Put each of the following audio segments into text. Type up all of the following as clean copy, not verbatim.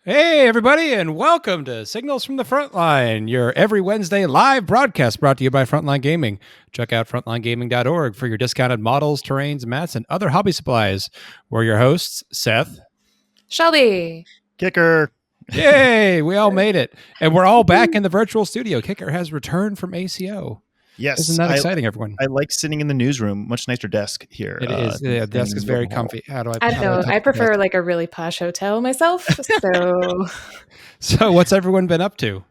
Hey, everybody, and welcome to Signals from the Frontline, your every Wednesday live broadcast brought to you by Frontline Gaming. Check out frontlinegaming.org for your discounted models, terrains, mats, and other hobby supplies. We're your hosts, Seth, Shelby, Kicker. Yay, we all made it. And we're all back in the virtual studio. Kicker has returned from ACO. Yes. Isn't that exciting, everyone? I like sitting in the newsroom. Much nicer desk here. It is. The desk is very comfy. I don't know. I prefer like a really posh hotel myself. So what's everyone been up to?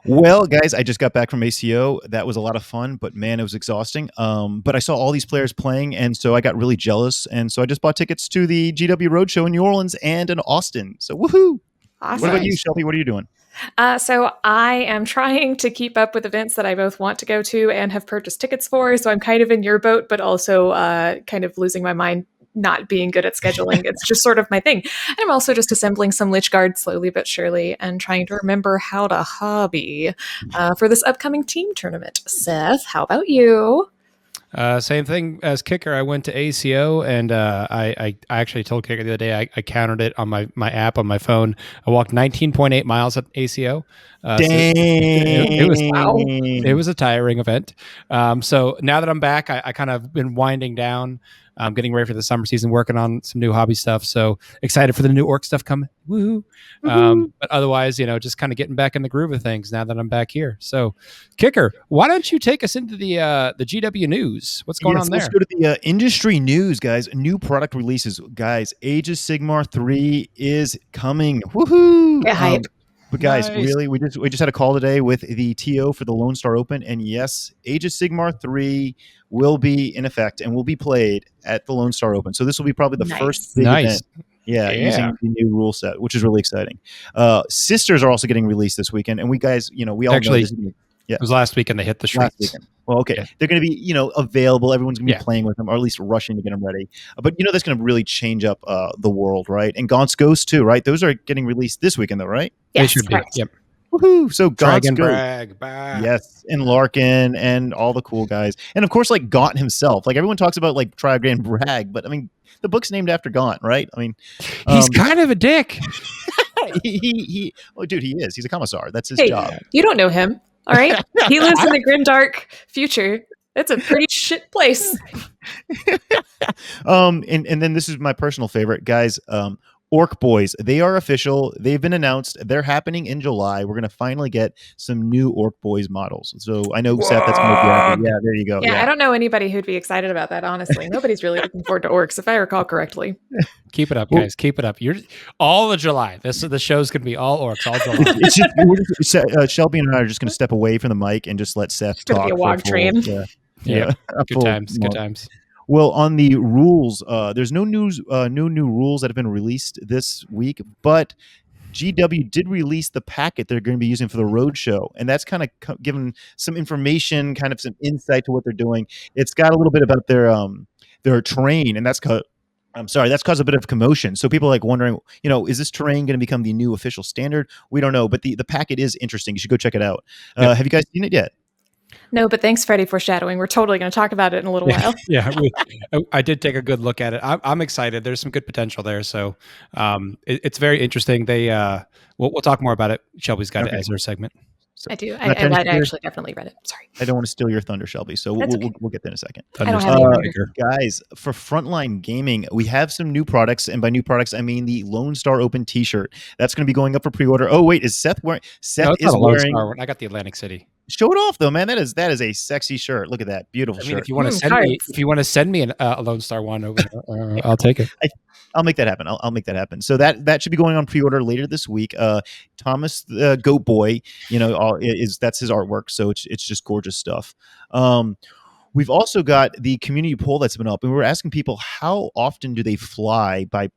Well, guys, I just got back from ACO. That was a lot of fun, but man, it was exhausting. But I saw all these players playing, and so I got really jealous. And so I just bought tickets to the GW Roadshow in New Orleans and in Austin. So woohoo! Awesome. What about you, Shelby? What are you doing? So I am trying to keep up with events that I both want to go to and have purchased tickets for. So I'm kind of in your boat, but also kind of losing my mind not being good at scheduling. It's just sort of my thing. And I'm also just assembling some Lich Guard slowly but surely and trying to remember how to hobby for this upcoming team tournament. Seth, how about you? Same thing as Kicker. I went to ACO, and I actually told Kicker the other day, I counted it on my app on my phone. I walked 19.8 miles at ACO. Dang. So it was a tiring event. So now that I'm back, I kind of been winding down. I'm getting ready for the summer season, working on some new hobby stuff. So excited for the new orc stuff coming. Woohoo. But otherwise, just kind of getting back in the groove of things now that I'm back here. So Kicker, why don't you take us into the GW news? What's going on there? Let's go to the industry news, guys. New product releases. Guys, Age of Sigmar 3 is coming. Woohoo. Get hype. But guys, Nice. really, we just had a call today with the TO for the Lonestar Open, and yes, Age of Sigmar 3 will be in effect and will be played at the Lonestar Open. So this will be probably the first big event. Yeah, using the new rule set, which is really exciting. Sisters are also getting released this weekend, and we all Actually, know it was last weekend they hit the streets. last weekend. Well, okay. Yeah. They're going to be, available. Everyone's going to be playing with them, or at least rushing to get them ready. But, that's going to really change up the world, right? And Gaunt's Ghost, too, right? Those are getting released this weekend, though, right? Yes, They should be. correct. Yep. Woohoo! So Gaunt's Dragon Ghost. Brag. Bah. Yes, and Larkin and all the cool guys. And, of course, like, Gaunt himself. Like, everyone talks about, like, Trigon Brag, but, I mean, the book's named after Gaunt, right? I mean... He's kind of a dick. he dude, he is. He's a commissar. That's his Hey, job. you don't know him. All right. He lives in the grimdark future. It's a pretty shit place. And then this is my personal favorite, guys. Orc Boys, they are official. They've been announced. They're happening in July. We're going to finally get some new Orc Boys models. So I know, Seth, that's going to be happy. Yeah, there you go. Yeah, I don't know anybody who'd be excited about that, honestly. Nobody's really looking forward to orcs, if I recall correctly. Keep it up, guys. Keep it up. You're all of July. The show's going to be all orcs all July. It's just, Shelby and I are just going to step away from the mic and just let Seth talk. It's going to be a wog train. Yeah. Good times. Well, on the rules, there's no new rules that have been released this week, but GW did release the packet they're going to be using for the Roadshow, and that's kind of given some information, kind of some insight to what they're doing. It's got a little bit about their terrain, and that's caused a bit of commotion. So people are like wondering, is this terrain going to become the new official standard? We don't know, but the packet is interesting. You should go check it out. Have you guys seen it yet? No, but thanks, Freddie, for shadowing. We're totally going to talk about it in a little while. Yeah, I did take a good look at it. I'm excited. There's some good potential there. So it's very interesting. We'll talk more about it. Shelby's got it as her segment. So, I do. I actually definitely read it. Sorry. I don't want to steal your thunder, Shelby. So we'll get there in a second. I don't have any guys, for Frontline Gaming, we have some new products. And by new products, I mean the Lonestar Open t-shirt. That's going to be going up for pre-order. Oh, wait. Is Seth wearing... Seth is wearing... I got the Atlantic City. Show it off, though, man. That is a sexy shirt. Look at that. Beautiful shirt. If you want to send me a Lonestar one over, I'll take it. I'll make that happen. I'll make that happen. So that should be going on pre-order later this week. Thomas the Goat Boy, that's his artwork. So it's just gorgeous stuff. We've also got the community poll that's been up, and we're asking people how often do they fly by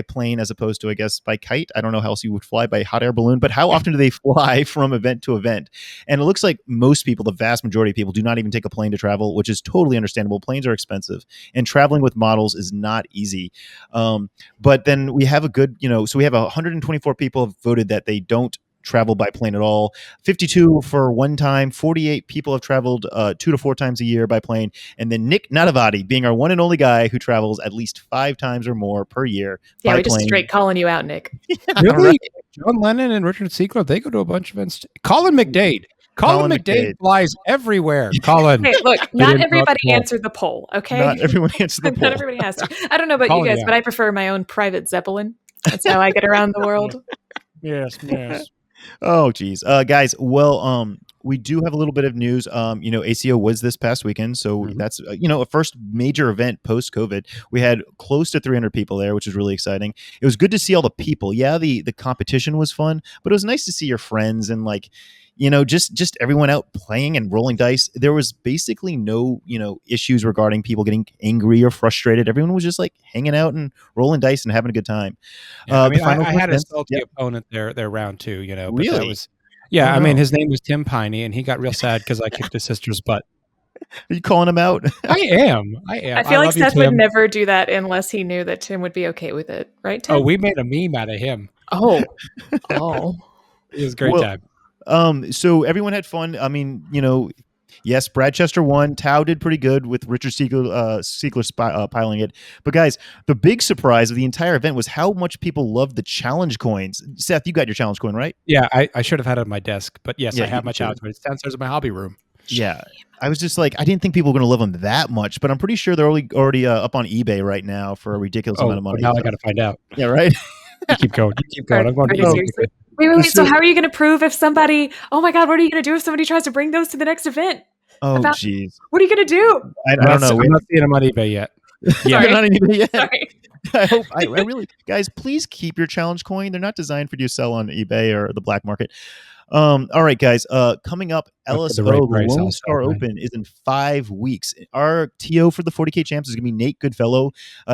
plane as opposed to, I guess, by kite. I don't know how else you would fly by hot air balloon, but how often do they fly from event to event? And it looks like most people, the vast majority of people, do not even take a plane to travel, which is totally understandable. Planes are expensive, and traveling with models is not easy. But then we have so we have 124 people have voted that they don't travel by plane at all. 52 for one time. 48 people have traveled 2 to 4 times a year by plane. And then Nick Nanavati, being our one and only guy who travels at least 5 times or more per year by we plane. just straight calling you out, Nick. Really? John Lennon and Richard Siegler, they go to a bunch of events. Colin McDade. Colin McDade flies everywhere. Colin. Hey, look, not everybody answered the poll, okay? Not everyone answered the poll. Not everybody has to. I don't know about you guys, but I prefer my own private Zeppelin. That's how I get around the world. Yes. Oh, geez. Guys, well, we do have a little bit of news. ACO was this past weekend, so that's, a first major event post-COVID. We had close to 300 people there, which is really exciting. It was good to see all the people. Yeah, the competition was fun, but it was nice to see your friends and just everyone out playing and rolling dice. There was basically no, issues regarding people getting angry or frustrated. Everyone was just like hanging out and rolling dice and having a good time. Yeah, I had a salty opponent there round two, but really? that was, yeah. Oh, his name was Tim Piney, and he got real sad because I kicked his sister's butt. Are you calling him out? I am. I feel like Seth would never do that unless he knew that Tim would be okay with it, right, Tim? Oh, we made a meme out of him. Oh. It was a great time. So everyone had fun. Yes, Brad Chester won. Tao did pretty good with Richard Siegler piling it. But guys, the big surprise of the entire event was how much people loved the challenge coins. Seth, you got your challenge coin, right? Yeah, I should have had it on my desk. But yes, I have my challenge coin. It's downstairs in my hobby room. Yeah. I was just like, I didn't think people were going to love them that much, but I'm pretty sure they're already up on eBay right now for a ridiculous amount of money. Now I got to find out. Yeah, right? You keep going. I'm going to Wait. So how are you going to prove if somebody, oh my God, what are you going to do if somebody tries to bring those to the next event? Oh, jeez. What are you going to do? I don't know. I'm not seeing them on eBay yet. Yeah, they're not on eBay yet. Sorry. I hope, I really, guys, please keep your challenge coin. They're not designed for you to sell on eBay or the black market. All right, guys. Coming up, LSO, the Lonestar Open is in 5 weeks. Our TO for the 40K champs is going to be Nate Goodfellow.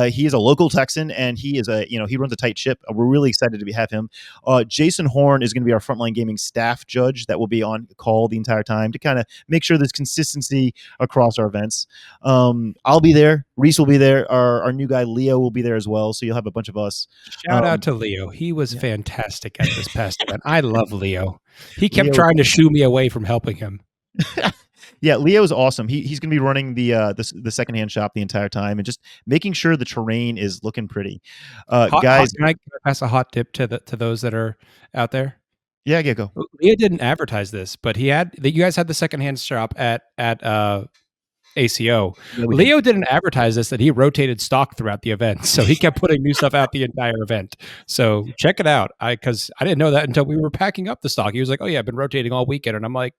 He is a local Texan, and he is he runs a tight ship. We're really excited to have him. Jason Horn is going to be our Frontline Gaming staff judge that will be on call the entire time to kind of make sure there's consistency across our events. I'll be there. Reese will be there. Our new guy, Leo, will be there as well. So you'll have a bunch of us. Shout out to Leo. He was fantastic at this past event. I love Leo. He kept trying to shoo me away from helping him. Yeah, Leo's awesome. He's going to be running the secondhand shop the entire time and just making sure the terrain is looking pretty. Guys, can I pass a hot tip to those that are out there? Yeah, go. Leo didn't advertise this, but you guys had the secondhand shop at ACO. Leo didn't advertise this, that he rotated stock throughout the event. So he kept putting new stuff out the entire event. So check it out. Because I didn't know that until we were packing up the stock. He was like, oh yeah, I've been rotating all weekend. And I'm like,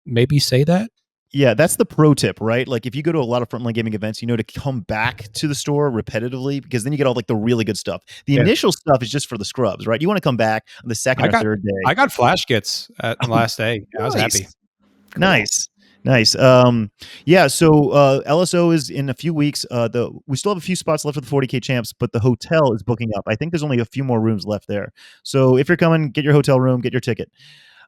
maybe say that? Yeah, that's the pro tip, right? Like if you go to a lot of Frontline Gaming events, to come back to the store repetitively because then you get all like the really good stuff. The initial stuff is just for the scrubs, right? You want to come back on the second or third day. I got flash kits at the last day. I was happy. Cool. Nice. So LSO is in a few weeks. We still have a few spots left for the 40K champs, but the hotel is booking up. I think there's only a few more rooms left there. So if you're coming, get your hotel room, get your ticket.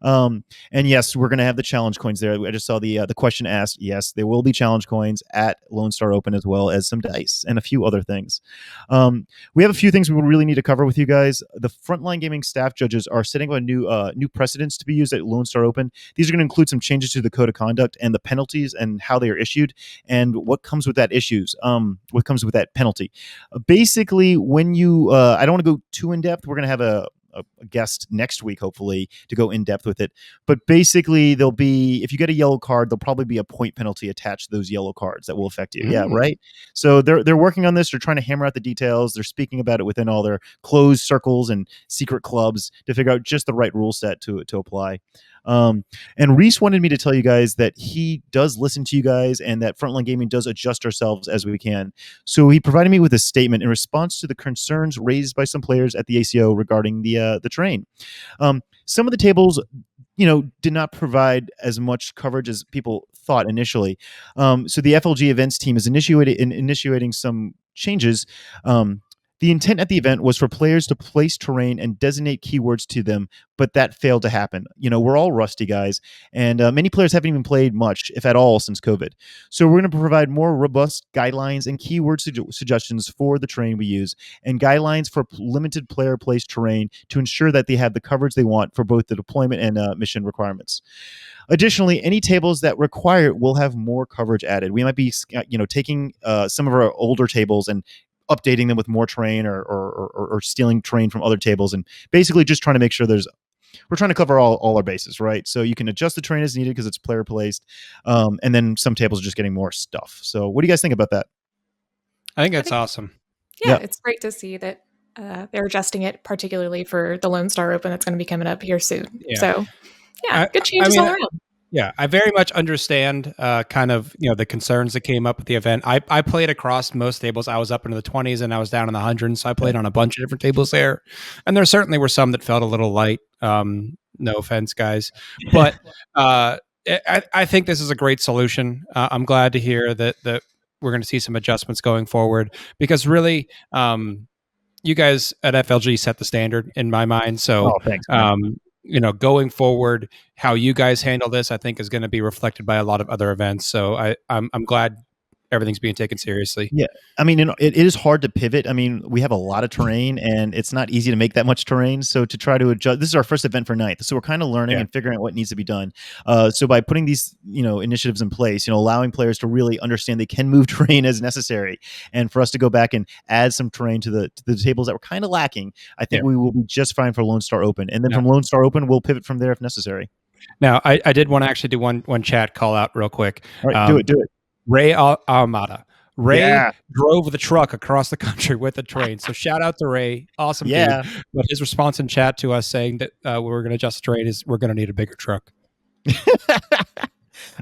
And yes, we're going to have the challenge coins there. I just saw the question asked. Yes, there will be challenge coins at Lonestar Open as well as some dice and a few other things. We have a few things we really need to cover with you guys. The Frontline Gaming staff judges are setting up a new precedents to be used at Lonestar Open. These are going to include some changes to the code of conduct and the penalties and how they are issued and what comes with that what comes with that penalty. Basically, when you, I don't want to go too in depth. We're going to have a guest next week, hopefully, to go in depth with it. But basically, there'll be, if you get a yellow card, there'll probably be a point penalty attached to those yellow cards that will affect you. Yeah, right. So they're working on this. They're trying to hammer out the details. They're speaking about it within all their closed circles and secret clubs to figure out just the right rule set to apply. And Reese wanted me to tell you guys that he does listen to you guys and that Frontline Gaming does adjust ourselves as we can. So he provided me with a statement in response to the concerns raised by some players at the ACO regarding the terrain. Some of the tables, did not provide as much coverage as people thought initially. So the FLG events team is initiating some changes. The intent at the event was for players to place terrain and designate keywords to them, but that failed to happen. We're all rusty, guys, and many players haven't even played much, if at all, since COVID. So we're going to provide more robust guidelines and keyword suggestions for the terrain we use, and guidelines for limited player-placed terrain to ensure that they have the coverage they want for both the deployment and mission requirements. Additionally, any tables that require it will have more coverage added. We might be, taking some of our older tables and updating them with more terrain or stealing terrain from other tables, and basically just trying to make sure we're trying to cover all our bases, right? So you can adjust the terrain as needed because it's player placed, and then some tables are just getting more stuff. So what do you guys think about that? I think that's awesome. Yeah, it's great to see that they're adjusting it, particularly for the Lonestar Open that's going to be coming up here soon. Yeah. So, good changes all around. Yeah, I very much understand kind of, the concerns that came up at the event. I played across most tables. I was up into the 20s and I was down in the 100s, so I played on a bunch of different tables there. And there certainly were some that felt a little light. No offense, guys. But I think this is a great solution. I'm glad to hear that we're going to see some adjustments going forward, because really, you guys at FLG set the standard in my mind. So, thanks, going forward, how you guys handle this, I think, is going to be reflected by a lot of other events. So I'm glad everything's being taken seriously. Yeah. I mean, it is hard to pivot. I mean, we have a lot of terrain and it's not easy to make that much terrain. So to try to adjust, this is our first event for 9th. So we're kind of learning and figuring out what needs to be done. So by putting these, initiatives in place, allowing players to really understand they can move terrain as necessary, and for us to go back and add some terrain to the tables that were kind of lacking, I think we will be just fine for Lonestar Open. And then from Lonestar Open, we'll pivot from there if necessary. Now, I did want to actually do one chat call out real quick. All right, do it. Ray Almada. Ray drove the truck across the country with the train. So shout out to Ray. Awesome dude. But his response in chat to us saying that we're going to adjust the terrain is we're going to need a bigger truck.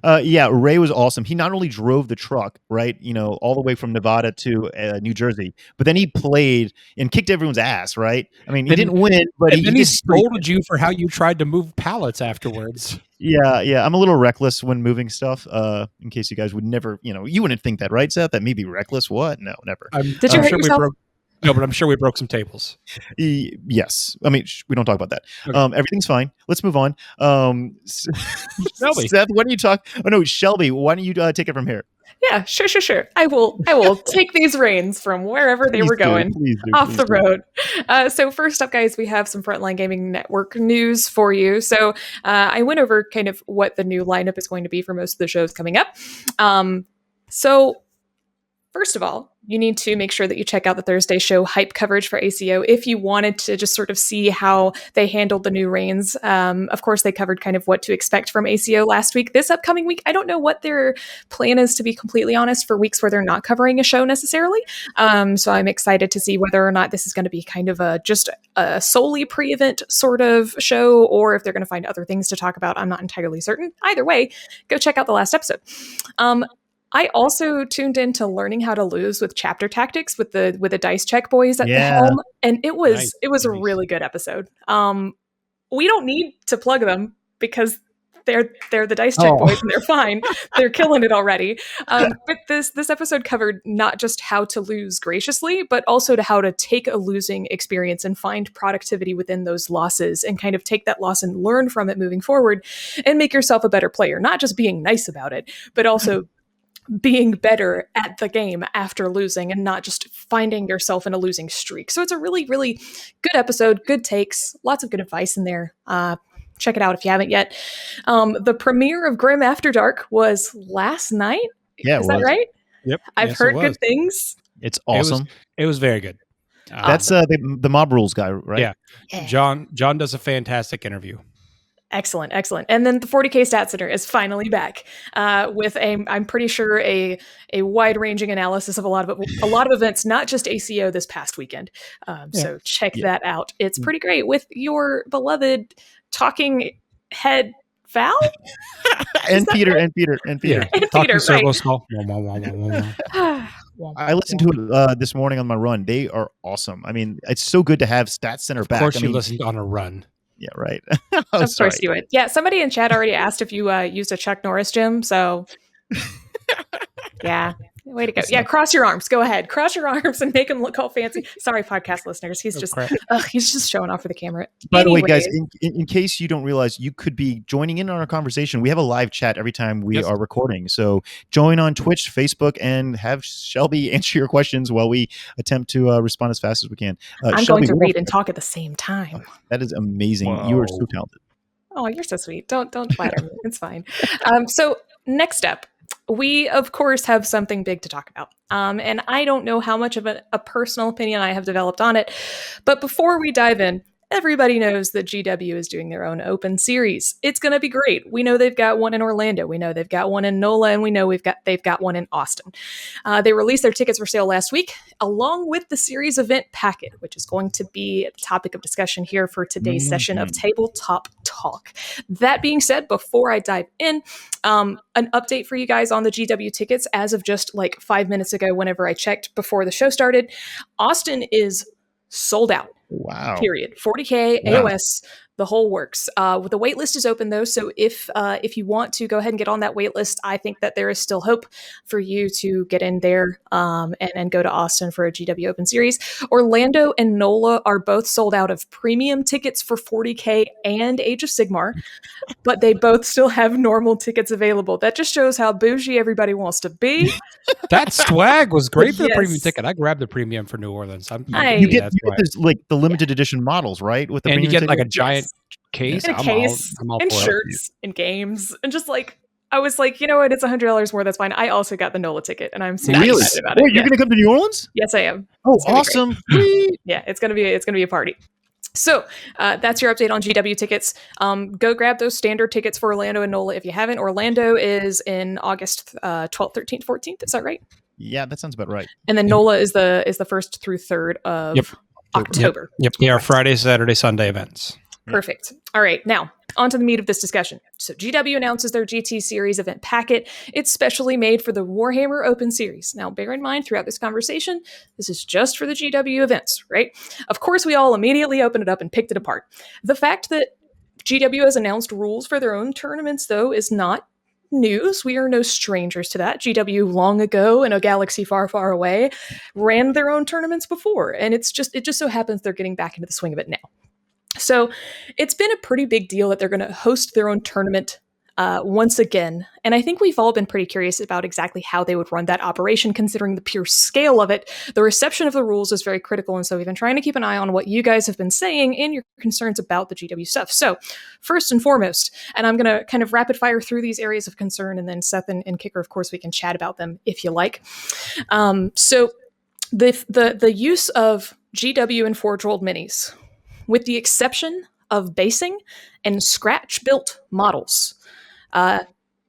Ray was awesome. He not only drove the truck, right, all the way from Nevada to New Jersey, but then he played and kicked everyone's ass, right? I mean, he didn't win, but he scolded you for how you tried to move pallets afterwards. Yeah. I'm a little reckless when moving stuff. In case you guys would never, you wouldn't think that, right, Seth? That may be reckless. What? No, never. Did you hurt yourself? No, but I'm sure we broke some tables. Yes. I mean, we don't talk about that. Okay. Everything's fine. Let's move on. Shelby. Seth, why don't you talk? Oh, no, Shelby, why don't you take it from here? Yeah, sure. I will take these reins from wherever they were going off the road. So first up, guys, we have some Frontline Gaming Network news for you. So I went over kind of what the new lineup is going to be for most of the shows coming up. So first of all, you need to make sure that you check out the Thursday show hype coverage for ACO if you wanted to just sort of see how they handled the new reigns. Of course, they covered kind of what to expect from ACO last week. This upcoming week, I don't know what their plan is, to be completely honest, for weeks where they're not covering a show necessarily. So I'm excited to see whether or not this is going to be kind of just a solely pre-event sort of show, or if they're going to find other things to talk about. I'm not entirely certain. Either way, go check out the last episode. I also tuned into learning how to lose with chapter tactics with the dice check boys at the helm, and it was a really good episode. We don't need to plug them because they're the dice check boys and they're fine. They're killing it already. But this episode covered not just how to lose graciously, but also how to take a losing experience and find productivity within those losses, and kind of take that loss and learn from it moving forward and make yourself a better player. Not just being nice about it, but also being better at the game after losing, and not just finding yourself in a losing streak. So it's a really, really good episode, good takes, lots of good advice in there. Check it out if you haven't yet. The premiere of Grim After Dark was last night. Yeah, is that right? Yep. I've heard good things. It's awesome. It was very good. That's the Mob Rules guy, right? Yeah. John does a fantastic interview. Excellent. And then the 40K Stat Center is finally back with I'm pretty sure a wide-ranging analysis of a lot of events, not just ACO this past weekend. So check that out. It's pretty great with your beloved talking head Val and Peter. Talking circles. I listened to it this morning on my run. They are awesome. I mean, it's so good to have Stat Center back. Of course, you listened on a run. Yeah, right. Of course you would. Yeah, somebody in chat already asked if you used a Chuck Norris gym. So, yeah, way to go. Yeah, cross your arms. Go ahead, cross your arms and make him look all fancy. Sorry, podcast listeners. He's just showing off for the camera. By the way, guys, in case you don't realize, you could be joining in on our conversation. We have a live chat every time we are recording. So join on Twitch, Facebook, and have Shelby answer your questions while we attempt to respond as fast as we can. I'm Shelby, going to read and talk at the same time. That is amazing. Whoa. You are so talented. Oh, you're so sweet. Don't flatter me. It's fine. So next up, we, of course, have something big to talk about. And I don't know how much of a personal opinion I have developed on it. But before we dive in, everybody knows that GW is doing their own open series. It's going to be great. We know they've got one in Orlando. We know they've got one in NOLA, and we know they've got one in Austin. They released their tickets for sale last week, along with the series event packet, which is going to be the topic of discussion here for today's session of Tabletop Talk. That being said, before I dive in, an update for you guys on the GW tickets as of just like 5 minutes ago, whenever I checked before the show started. Austin is sold out. Wow. Period. 40K, wow. AOS, the whole works. The wait list is open though, so if you want to go ahead and get on that wait list, I think that there is still hope for you to get in there and go to Austin for a GW Open Series. Orlando and NOLA are both sold out of premium tickets for 40K and Age of Sigmar, but they both still have normal tickets available. That just shows how bougie everybody wants to be. That swag was great for the premium ticket. I grabbed the premium for New Orleans. You get this, like the limited edition models, right? With the and you get ticket? like a giant case, and a case, and shirts, and games, and just like I was like, you know what? It's $100 more. That's fine. I also got the NOLA ticket, and I'm super excited about it. Wait, you're gonna come to New Orleans? Yes, I am. Oh, awesome! Yeah, it's gonna be a party. So that's your update on GW tickets. Go grab those standard tickets for Orlando and NOLA if you haven't. Orlando is in August 12th, 13th, 14th. Is that right? Yeah, that sounds about right. And then NOLA is the 1st through 3rd of October. Yep. They are Friday, Saturday, Sunday events. Perfect. All right. Now, on to the meat of this discussion. So GW announces their GT Series event packet. It's specially made for the Warhammer Open Series. Now, bear in mind, throughout this conversation, this is just for the GW events, right? Of course, we all immediately opened it up and picked it apart. The fact that GW has announced rules for their own tournaments, though, is not news. We are no strangers to that. GW long ago in a galaxy far, far away ran their own tournaments before. And it just so happens they're getting back into the swing of it now. So it's been a pretty big deal that they're going to host their own tournament once again. And I think we've all been pretty curious about exactly how they would run that operation, considering the pure scale of it. The reception of the rules is very critical. And so we've been trying to keep an eye on what you guys have been saying and your concerns about the GW stuff. So first and foremost, and I'm going to kind of rapid fire through these areas of concern, and then Seth and Kicker, of course, we can chat about them if you like. So the use of GW and Forge World minis, with the exception of basing and scratch-built models,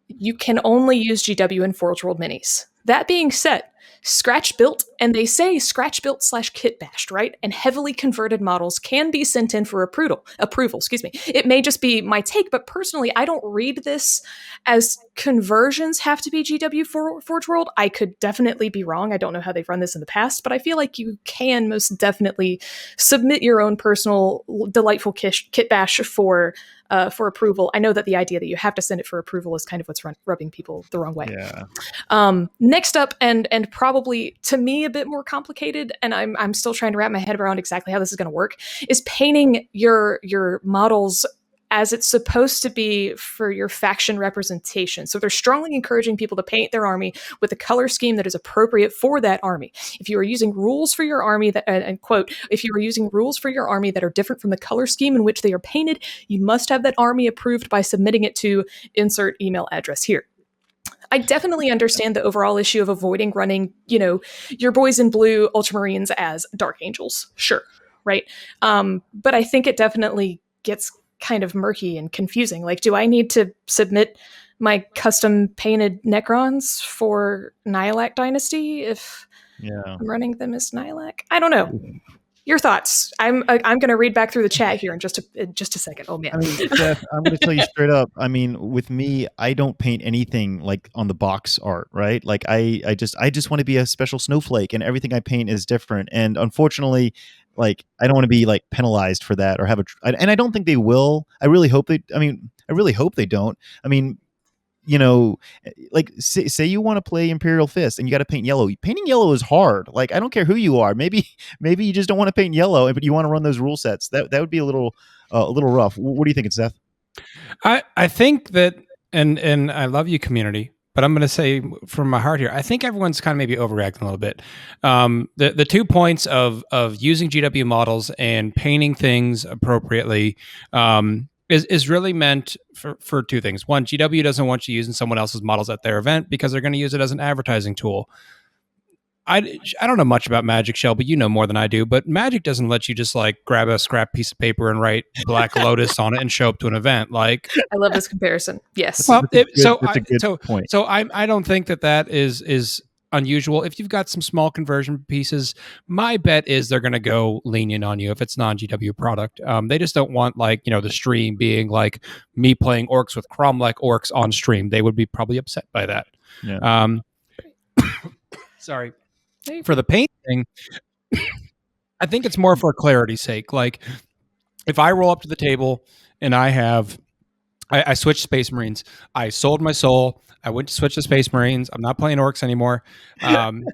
you can only use GW and Forge World minis. That being said, scratch-built, and they say scratch-built / kit-bashed, right? And heavily converted models can be sent in for approval. It may just be my take, but personally, I don't read this as conversions have to be GW for Forge World. I could definitely be wrong. I don't know how they've run this in the past, but I feel like you can most definitely submit your own personal delightful kit bash for approval. I know that the idea that you have to send it for approval is kind of what's rubbing people the wrong way. Yeah. Next up, and probably to me a bit more complicated, and I'm still trying to wrap my head around exactly how this is going to work, is painting your models as it's supposed to be for your faction representation. So they're strongly encouraging people to paint their army with a color scheme that is appropriate for that army. If you are using rules for your army that, and quote, if you are using rules for your army that are different from the color scheme in which they are painted, you must have that army approved by submitting it to insert email address here. I definitely understand the overall issue of avoiding running, your boys in blue Ultramarines as Dark Angels. Sure. Right. But I think it definitely gets kind of murky and confusing. Like, do I need to submit my custom painted Necrons for Nihilak Dynasty if I'm running them as Nihilak? I don't know. Your thoughts? I'm going to read back through the chat here in just a second. Oh man, I mean, Seth, I'm going to tell you straight up. I mean, with me, I don't paint anything like on the box art, right? Like I just want to be a special snowflake, and everything I paint is different. And unfortunately, like I don't want to be like penalized for that or have and I don't think they will. I really hope they don't. I mean, like say you want to play Imperial Fist and you got to paint yellow. Painting yellow is hard. Like I don't care who you are. Maybe you just don't want to paint yellow, but you want to run those rule sets. That would be a little rough. What do you think, Seth? I think that, and I love you, community, but I'm going to say from my heart here, I think everyone's kind of maybe overreacting a little bit. The 2 points of using GW models and painting things appropriately, is really meant for two things. One, GW doesn't want you using someone else's models at their event because they're going to use it as an advertising tool. I don't know much about Magic, Shelby. You know more than I do, but Magic doesn't let you just like grab a scrap piece of paper and write Black Lotus on it and show up to an event. Like, I love this comparison. Yes. Well, that's a good point. So I don't think that is unusual. If you've got some small conversion pieces, my bet is they're going to go lenient on you if it's non-GW product. They just don't want like, the stream being like me playing orcs with Cromlech orcs on stream. They would be probably upset by that. Yeah. Sorry. For the paint thing, I think it's more for clarity's sake. Like if I roll up to the table and I switched Space Marines. I sold my soul. I went to switch to Space Marines. I'm not playing orcs anymore. The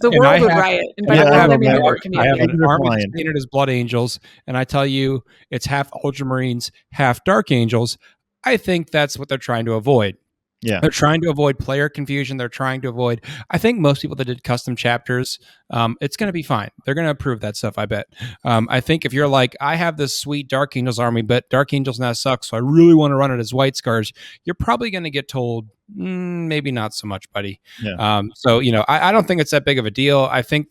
world would riot. And by the world, I mean the orc I have community. an army that's painted as Blood Angels, and I tell you, it's half Ultramarines, half Dark Angels. I think that's what they're trying to avoid. Yeah. They're trying to avoid player confusion. They're trying to avoid, I think most people that did custom chapters, it's going to be fine. They're going to approve that stuff, I bet. I think if you're like, I have this sweet Dark Angels army, but Dark Angels now sucks, so I really want to run it as White Scars, you're probably going to get told, maybe not so much, buddy. Yeah. So, I don't think it's that big of a deal. I think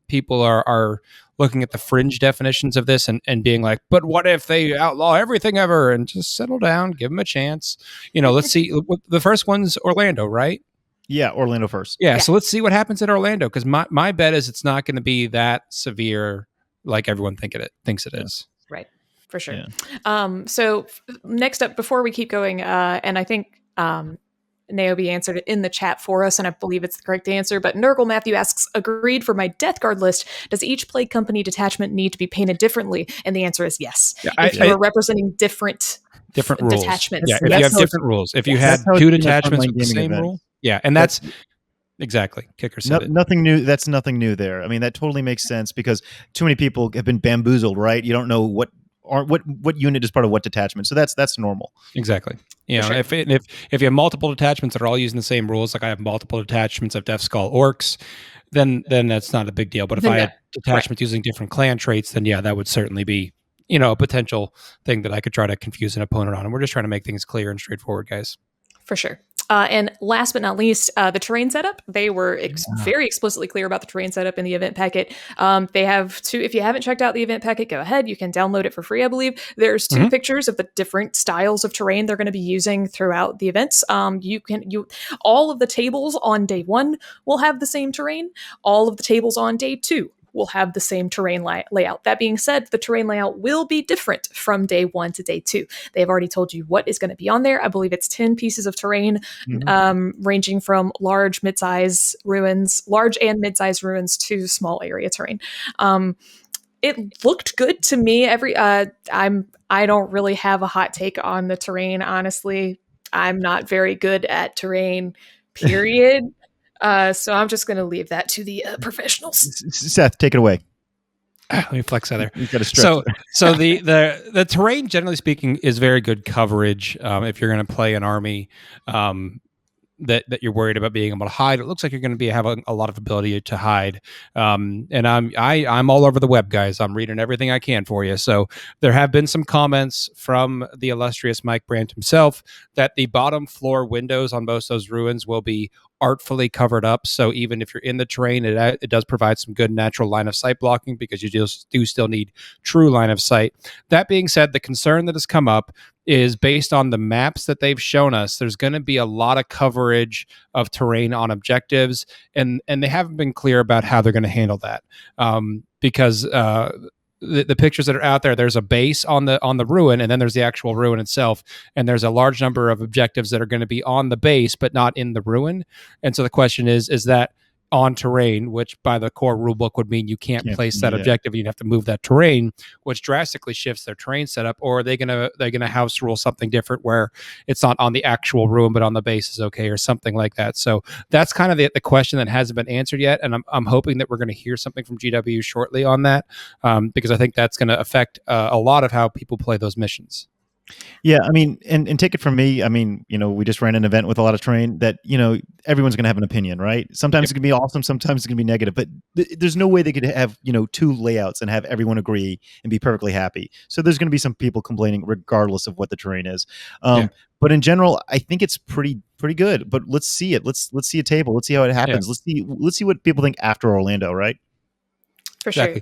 people are looking at the fringe definitions of this and being like, but what if they outlaw everything ever? And just settle down, give them a chance. Let's see. The first one's Orlando, right? Yeah, Orlando first. Yeah, so let's see what happens at Orlando, because my bet is it's not going to be that severe like everyone thinks it is. Right, for sure. Yeah. So next up, before we keep going, and I think Naomi answered it in the chat for us, and I believe it's the correct answer. But Nurgle Matthew asks, agreed for my Death Guard list. Does each Plague Company detachment need to be painted differently? And the answer is yes. If you are representing different rules. detachments. Yeah, if you have different rules. If you had two detachments with the same rule. Yeah, and that's exactly. Kicker said it. Nothing new. That's nothing new there. I mean, that totally makes sense because too many people have been bamboozled, right? You don't know what unit is part of what detachment. So that's normal. Exactly. If you have multiple detachments that are all using the same rules, like I have multiple detachments of Death Skull orcs, then that's not a big deal. But if I had detachments using different clan traits, then yeah, that would certainly be, a potential thing that I could try to confuse an opponent on. And we're just trying to make things clear and straightforward, guys. For sure. And last but not least, the terrain setup. They were very explicitly clear about the terrain setup in the event packet. They have two. If you haven't checked out the event packet, go ahead. You can download it for free, I believe. There's two pictures of the different styles of terrain they're going to be using throughout the events. All of the tables on day 1 will have the same terrain. All of the tables on day 2 will have the same terrain layout. That being said, the terrain layout will be different from day 1 to day 2. They've already told you what is going to be on there. I believe it's 10 pieces of terrain, ranging from large and mid-size ruins to small area terrain. It looked good to me. I don't really have a hot take on the terrain, honestly. I'm not very good at terrain, period. So I'm just going to leave that to the professionals. Seth, take it away. Let me flex out there. You've got to stretch. So the terrain, generally speaking, is very good coverage. If you're going to play an army that you're worried about being able to hide, it looks like you're going to have a lot of ability to hide. And I'm all over the web, guys. I'm reading everything I can for you. So there have been some comments from the illustrious Mike Brandt himself that the bottom floor windows on most of those ruins will be artfully covered up. So even if you're in the terrain, it does provide some good natural line of sight blocking, because you do still need true line of sight. That being said, the concern that has come up is based on the maps that they've shown us. There's going to be a lot of coverage of terrain on objectives, and they haven't been clear about how they're going to handle that, because the pictures that are out there, there's a base on the ruin, and then there's the actual ruin itself, and there's a large number of objectives that are going to be on the base but not in the ruin. And so the question is that on terrain, which by the core rulebook would mean you can't place that objective, you'd have to move that terrain, which drastically shifts their terrain setup. Or are they're gonna house rule something different where it's not on the actual ruin but on the base is okay, or something like that. So that's kind of the question that hasn't been answered yet, and I'm hoping that we're going to hear something from GW shortly on that, because I think that's going to affect a lot of how people play those missions. Yeah, I mean, and take it from me. I mean, we just ran an event with a lot of terrain that, everyone's going to have an opinion, right? Sometimes it's going to be awesome, sometimes it's going to be negative, but there's no way they could have, 2 layouts and have everyone agree and be perfectly happy. So there's going to be some people complaining regardless of what the terrain is. But in general, I think it's pretty good. But let's see it. Let's see a table. Let's see how it happens. Let's see what people think after Orlando, right? For sure.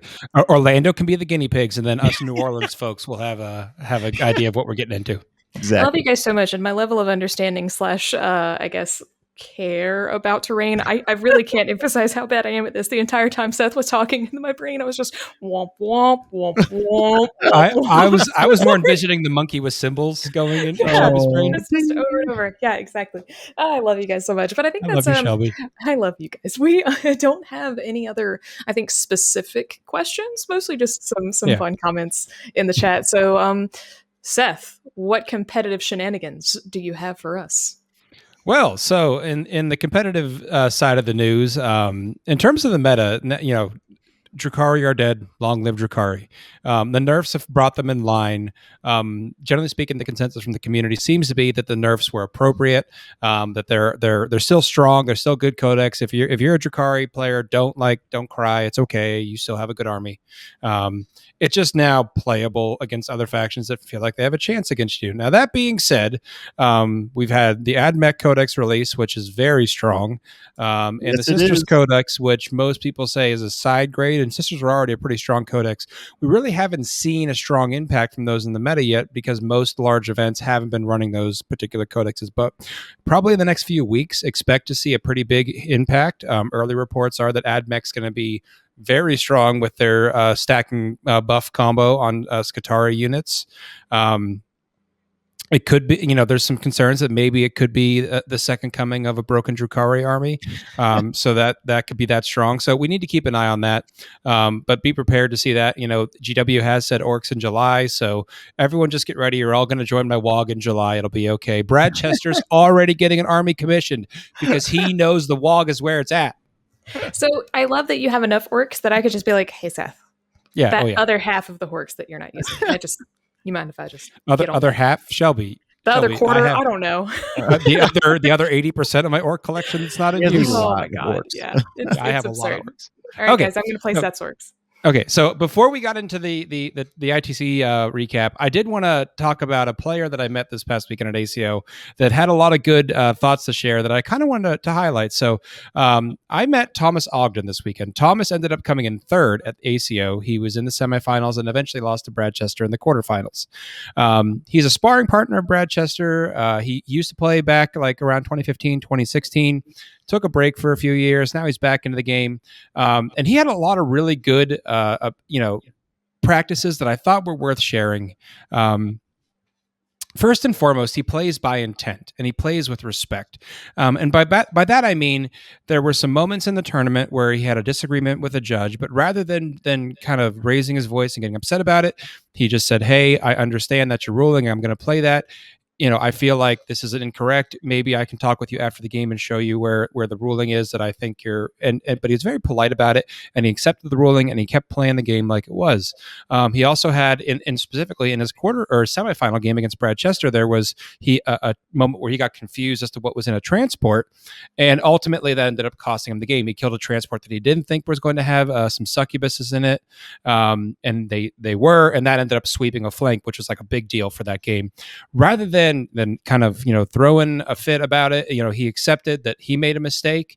Orlando can be the guinea pigs, and then us New Orleans folks will have an idea of what we're getting into. Exactly. I love you guys so much, and my level of understanding / I guess care about terrain. I really can't emphasize how bad I am at this. The entire time Seth was talking into my brain, I was just womp womp womp womp. I was more envisioning the monkey with cymbals going in Shelby's brain. It's just over and over. Yeah, exactly. I love you guys so much, but I think that's love you, Shelby. I love you guys. We don't have any other, I think, specific questions. Mostly just some fun comments in the chat. So, Seth, what competitive shenanigans do you have for us? Well, so in the competitive side of the news, in terms of the meta, Drukhari are dead. Long live Drukhari. The nerfs have brought them in line. Generally speaking, the consensus from the community seems to be that the nerfs were appropriate. That they're still strong. They're still good codex. If you're a Drukhari player, don't cry. It's okay. You still have a good army. It's just now playable against other factions that feel like they have a chance against you. Now, that being said, we've had the AdMech Codex release, which is very strong, and the Sisters Codex, which most people say is a side grade, and Sisters were already a pretty strong codex. We really haven't seen a strong impact from those in the meta yet because most large events haven't been running those particular codexes, but probably in the next few weeks, expect to see a pretty big impact. Early reports are that AdMech's going to be very strong with their stacking buff combo on Skatari units. It could be, there's some concerns that maybe it could be the second coming of a broken Drukhari army. So that could be that strong. So we need to keep an eye on that. But be prepared to see that. GW has said orcs in July. So everyone just get ready. You're all going to join my WOG in July. It'll be okay. Brad Chester's already getting an army commissioned because he knows the WOG is where it's at. So I love that you have enough orcs that I could just be like, hey, Seth, other half of the orcs that you're not using. You mind if I just other half, Shelby? The other quarter, I don't know. the other 80% of my orc collection that's not in use. Oh my god! Yeah, I have absurd. A lot of orcs. All right, guys, I'm going to play Seth's orcs. Okay, so before we got into the ITC recap, I did want to talk about a player that I met this past weekend at ACO that had a lot of good thoughts to share that I kind of wanted to highlight. So I met Thomas Ogden this weekend. Thomas ended up coming in third at ACO. He was in the semifinals and eventually lost to Brad Chester in the quarterfinals. He's a sparring partner of Brad Chester. He used to play back like around 2015, 2016. Took a break for a few years. Now he's back into the game. And he had a lot of really good, practices that I thought were worth sharing. First and foremost, he plays by intent and he plays with respect. And by that, I mean, there were some moments in the tournament where he had a disagreement with a judge, but rather than kind of raising his voice and getting upset about it, he just said, hey, I understand that you're ruling. I'm going to play that. I feel like this is incorrect. Maybe I can talk with you after the game and show you where the ruling is that I think you're. But he was very polite about it, and he accepted the ruling, and he kept playing the game like it was. He also had, in specifically in his quarter or semifinal game against Brad Chester, there was a moment where he got confused as to what was in a transport, and ultimately that ended up costing him the game. He killed a transport that he didn't think was going to have some succubuses in it, and they were, and that ended up sweeping a flank, which was like a big deal for that game. Rather than kind of throwing a fit about it, he accepted that he made a mistake.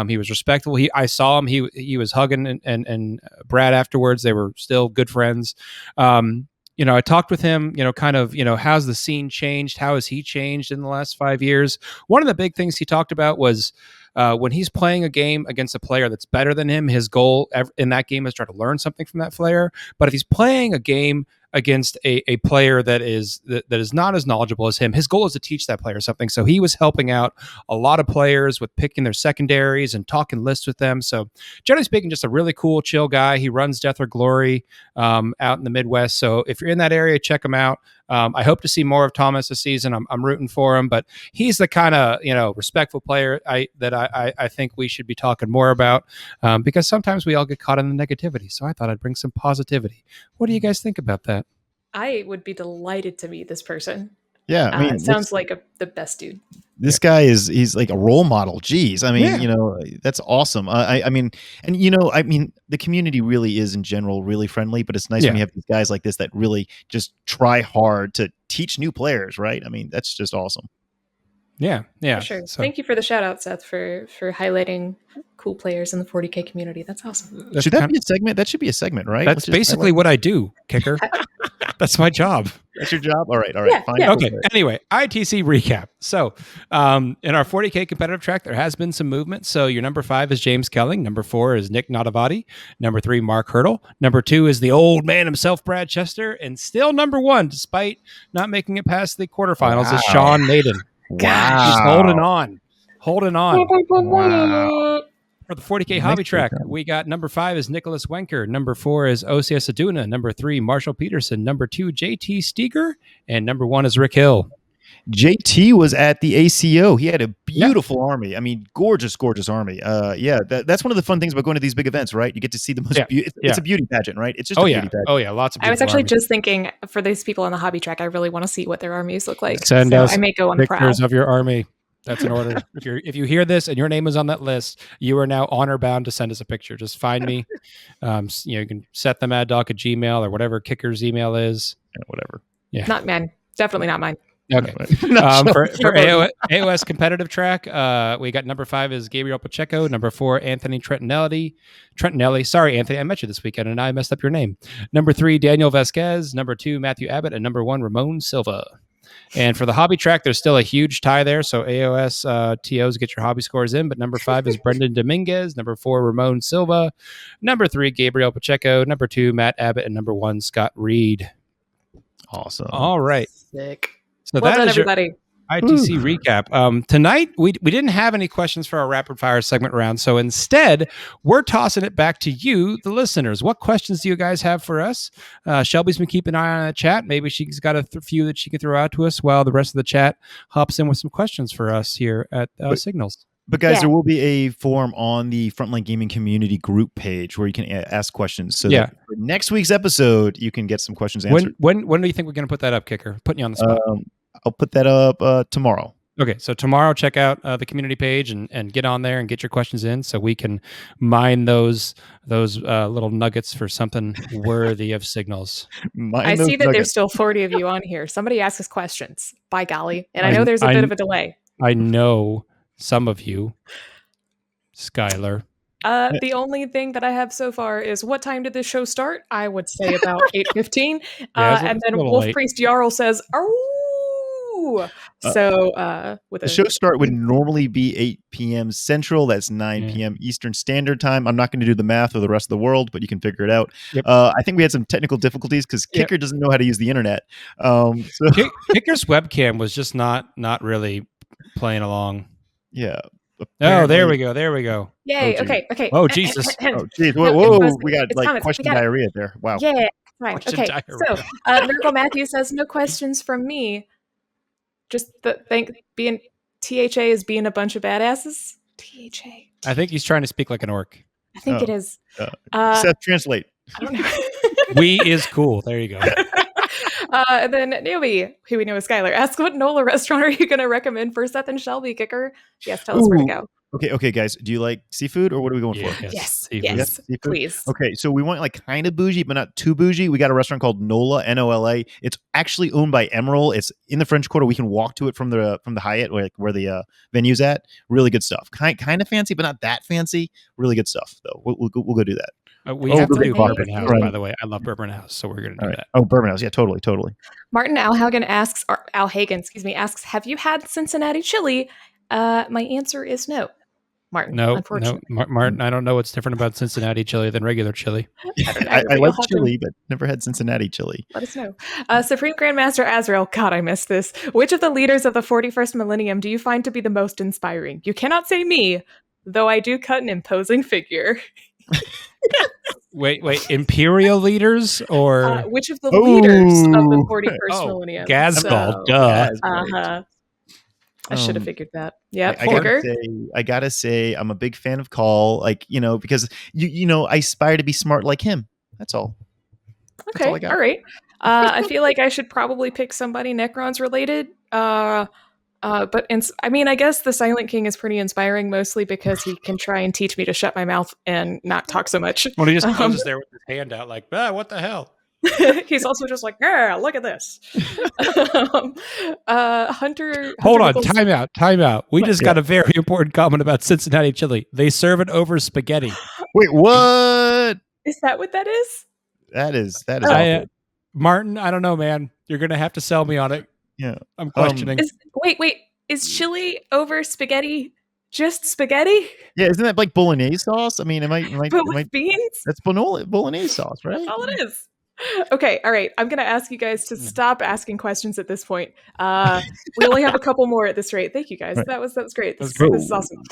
He was respectful. I saw him. He was hugging and Brad afterwards. They were still good friends. I talked with him. How's the scene changed? How has he changed in the last 5 years? One of the big things he talked about was when he's playing a game against a player that's better than him, his goal in that game is try to learn something from that player. But if he's playing a game against a player that is not as knowledgeable as him, his goal is to teach that player something. So he was helping out a lot of players with picking their secondaries and talking lists with them. So generally speaking, just a really cool, chill guy. He runs Death or Glory out in the Midwest. So if you're in that area, check him out. I hope to see more of Thomas this season. I'm rooting for him, but he's the kind of respectful player I think we should be talking more about because sometimes we all get caught in the negativity. So I thought I'd bring some positivity. What do you guys think about that? I would be delighted to meet this person. Yeah, I mean, it sounds like the best dude. This guy he's like a role model. Jeez. I mean, Yeah. that's awesome. I mean, and the community really is in general really friendly, but it's nice when you have these guys like this that really just try hard to teach new players, right? I mean, that's just awesome. Yeah. For sure. So, thank you for the shout out, Seth, for highlighting cool players in the 40K community. That's awesome. Should that be a segment? That should be a segment, right? That's basically what I do, Kicker. That's my job. That's your job? All right. Yeah, fine. Yeah. Okay. Anyway, ITC recap. So in our 40K competitive track, there has been some movement. So your number 5 is James Kelling. Number 4 is Nick Nanavati. Number 3, Mark Hertel. Number 2 is the old man himself, Brad Chester. And still number 1, despite not making it past the quarterfinals, is Sean Nayden. Wow. He's holding on. Wow. For the 40K hobby track, we got number 5 is Nicholas Wenker. Number 4 is Osias Aduna. Number 3, Marshall Peterson. Number 2, JT Steger. And number 1 is Rick Hill. JT was at the ACO. He had a beautiful army. I mean, gorgeous army. That's one of the fun things about going to these big events, right? You get to see the most it's a beauty pageant, right? It's just a beauty pageant. Oh yeah, lots of I was actually just thinking, for these people on the hobby track, I really want to see what their armies look like. Send us I may go on pictures of your army. That's an order. If you hear this and your name is on that list, you are now honor bound to send us a picture. Just find me. You can set the maddock at Gmail or whatever Kicker's email is. Whatever. Yeah. Not mine. Definitely not mine. Okay. For AOS competitive track, we got number 5 is Gabriel Pacheco. Number 4, Anthony Trentinelli. Sorry, Anthony, I met you this weekend and I messed up your name. Number 3, Daniel Vasquez. Number 2, Matthew Abbott. And number 1, Ramon Silva. And for the hobby track, there's still a huge tie there. So AOS TOs get your hobby scores in. But number 5 is Brendan Dominguez. Number 4, Ramon Silva. Number 3, Gabriel Pacheco. Number 2, Matt Abbott. And number 1, Scott Reed. Awesome. All right. Sick. So well that done, is everybody. ITC recap. Tonight, we didn't have any questions for our rapid fire segment round. So instead, we're tossing it back to you, the listeners. What questions do you guys have for us? Shelby's been keeping an eye on the chat. Maybe she's got a few that she can throw out to us while the rest of the chat hops in with some questions for us here at Signals. But guys, there will be a form on the Frontline Gaming Community group page where you can ask questions. So that for next week's episode, you can get some questions answered. When do you think we're going to put that up, Kicker? Putting you on the spot. I'll put that up tomorrow. Okay, so tomorrow, check out the community page and get on there and get your questions in so we can mine those little nuggets for something worthy of Signals. I see that there's still 40 of you on here. Somebody asks us questions. By golly. And I know there's a bit of a delay. I know some of you. Skylar. The only thing that I have so far is, what time did this show start? I would say about 8:15. And then Wolf Priest Jarl says, "Oh." So with the show start would normally be 8 p.m. Central. That's 9 p.m. Eastern Standard Time. I'm not going to do the math of the rest of the world, but you can figure it out. Yep. I think we had some technical difficulties because Kicker doesn't know how to use the internet. Kicker's webcam was just not really playing along. Yeah. Oh, there we go. Yay. Okay. Oh, Jesus. Oh, geez. Whoa. We got question diarrhea there. Wow. Yeah. Fine. Okay. So, Miracle Matthew says, no questions from me. Just being THA is being a bunch of badasses. THA. I think he's trying to speak like an orc. I think it is. Seth, translate. I don't know. We is cool. There you go. And then Naomi, who we know as Skylar, asks, what NOLA restaurant are you going to recommend for Seth and Shelby, Kicker? Yes, tell us where to go. Okay, guys. Do you like seafood or what are we going for? Yes, seafood? Please. Okay, so we want like kind of bougie, but not too bougie. We got a restaurant called NOLA, NOLA. It's actually owned by Emerald. It's in the French Quarter. We can walk to it from the Hyatt, where the venue's at. Really good stuff. Kind of fancy, but not that fancy. Really good stuff, though. We'll go do that. We have to do Bourbon House, by the way. I love Bourbon House, so we're going to do that. Oh, Bourbon House. Yeah, totally. Martin Alhagen asks, have you had Cincinnati chili? My answer is no. Martin, no, unfortunately. Martin, I don't know what's different about Cincinnati chili than regular chili. I like chili, but never had Cincinnati chili. Let us know. Supreme Grandmaster Azrael, God, I missed this. Which of the leaders of the 41st millennium do you find to be the most inspiring? You cannot say me, though I do cut an imposing figure. Wait, Imperial leaders or which of the leaders of the 41st millennium? Gazball, duh. I should have figured that. Yeah, I gotta say, I'm a big fan of Call. Because I aspire to be smart like him. That's all. Okay, all right. I feel like I should probably pick somebody Necrons related. But I mean, I guess the Silent King is pretty inspiring, mostly because he can try and teach me to shut my mouth and not talk so much. Well, he just poses there with his hand out, like, what the hell? He's also just like, look at this. Hunter. Hold on, time out. We just got a very important comment about Cincinnati chili. They serve it over spaghetti. Wait, what? Is that what that is? That is awful. Martin, I don't know, man. You're gonna have to sell me on it. Yeah, I'm questioning. Wait. Is chili over spaghetti just spaghetti? Yeah, isn't that like bolognese sauce? I mean, but with beans? That's bolognese sauce, right? That's all it is. Okay, all right. I'm going to ask you guys to stop asking questions at this point. We only have a couple more at this rate. Thank you, guys. Right. That was great. This is awesome.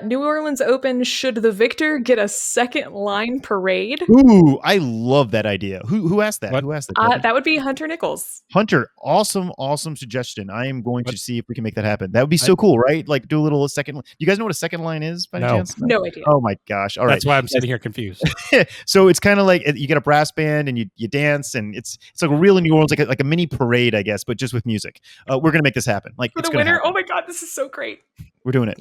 New Orleans Open, should the victor get a second line parade? Ooh, I love that idea. Who asked that? Who asked that? That would be Hunter Nichols. Hunter, awesome suggestion. I am going to see if we can make that happen. That would be so cool, right? Like do a little second. You guys know what a second line is by any chance? No idea. Oh my gosh! All right, that's why I'm sitting here confused. So it's kind of like you get a brass band and you dance, and it's like a real New Orleans, like a mini parade, I guess, but just with music. We're gonna make this happen. Like for the winner. Oh my god, this is so great. We're doing it.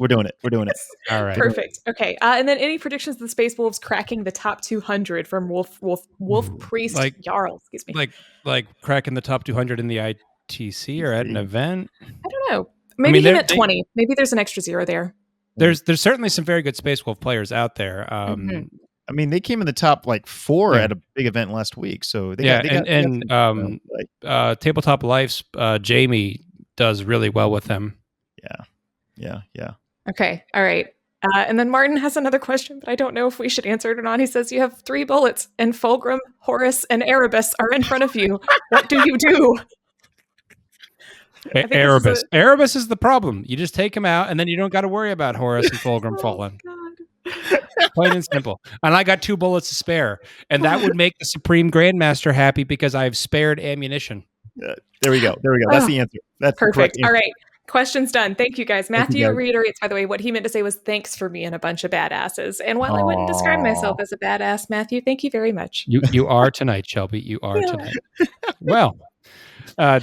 All right. Perfect. Okay. And then any predictions of the Space Wolves cracking the top 200 from Wolf Priest Jarl? Excuse me. Like cracking the top 200 in the ITC or at an event? I don't know. Maybe he meant 20. Maybe there's an extra zero there. There's certainly some very good Space Wolf players out there. I mean, they came in the top 4 at a big event last week. So Tabletop Life's Jamie does really well with them. Yeah. Okay. All right. And then Martin has another question, but I don't know if we should answer it or not. He says, you have 3 bullets and Fulgrim, Horus, and Erebus are in front of you. What do you do? Erebus. Erebus is the problem. You just take him out and then you don't got to worry about Horus and Fulgrim falling. Plain and simple. And I got 2 bullets to spare. And that would make the Supreme Grandmaster happy because I've spared ammunition. There we go. That's the answer. That's perfect. All right. Questions done. Thank you, guys. Matthew reiterates, by the way, what he meant to say was thanks for me and a bunch of badasses. And while I wouldn't describe myself as a badass, Matthew, thank you very much. You are tonight, Shelby. You are tonight. Well,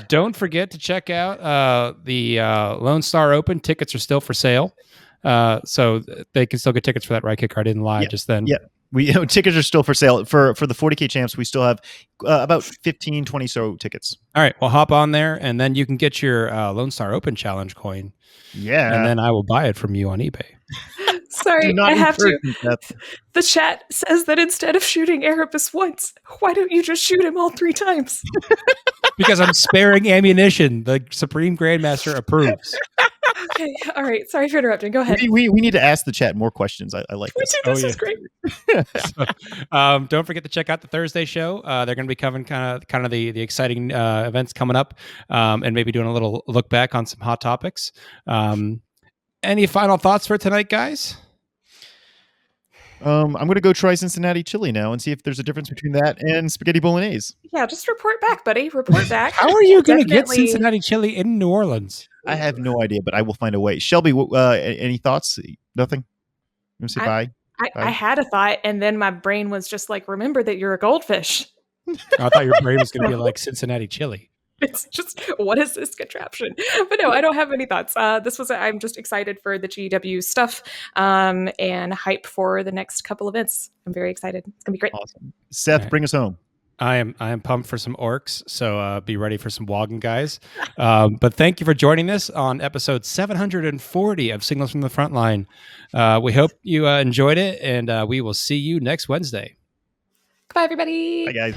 don't forget to check out the Lonestar Open. Tickets are still for sale. So they can still get tickets for that, right? Kick card in live just then. Yeah. Tickets are still for sale for the 40K champs. We still have about 15, 20 so tickets. All right, well, hop on there, and then you can get your Lonestar Open Challenge coin. Yeah, and then I will buy it from you on eBay. Sorry, I have to. The chat says that instead of shooting Erebus once, why don't you just shoot him all 3 times? Because I'm sparing ammunition. The Supreme Grandmaster approves. Okay, all right. Sorry for interrupting. Go ahead. We need to ask the chat more questions. I like this. This is great. So, don't forget to check out the Thursday show. They're going to be covering kind of the exciting events coming up, and maybe doing a little look back on some hot topics. Any final thoughts for tonight, guys? I'm going to go try Cincinnati chili now and see if there's a difference between that and spaghetti bolognese. Yeah, just report back, buddy. Report back. How are you going to get Cincinnati chili in New Orleans? I have no idea, but I will find a way. Shelby, any thoughts? Nothing? You want to say bye? I had a thought, and then my brain was just like, remember that you're a goldfish. I thought your brain was going to be like Cincinnati chili. It's just, what is this contraption? But no, I don't have any thoughts. I'm just excited for the GW stuff and hype for the next couple events. I'm very excited. It's going to be great. Awesome. Seth, bring us home. I am pumped for some orcs, so be ready for some Woggin guys. But thank you for joining us on episode 740 of Signals from the Frontline. We hope you enjoyed it, and we will see you next Wednesday. Goodbye, everybody. Bye, guys.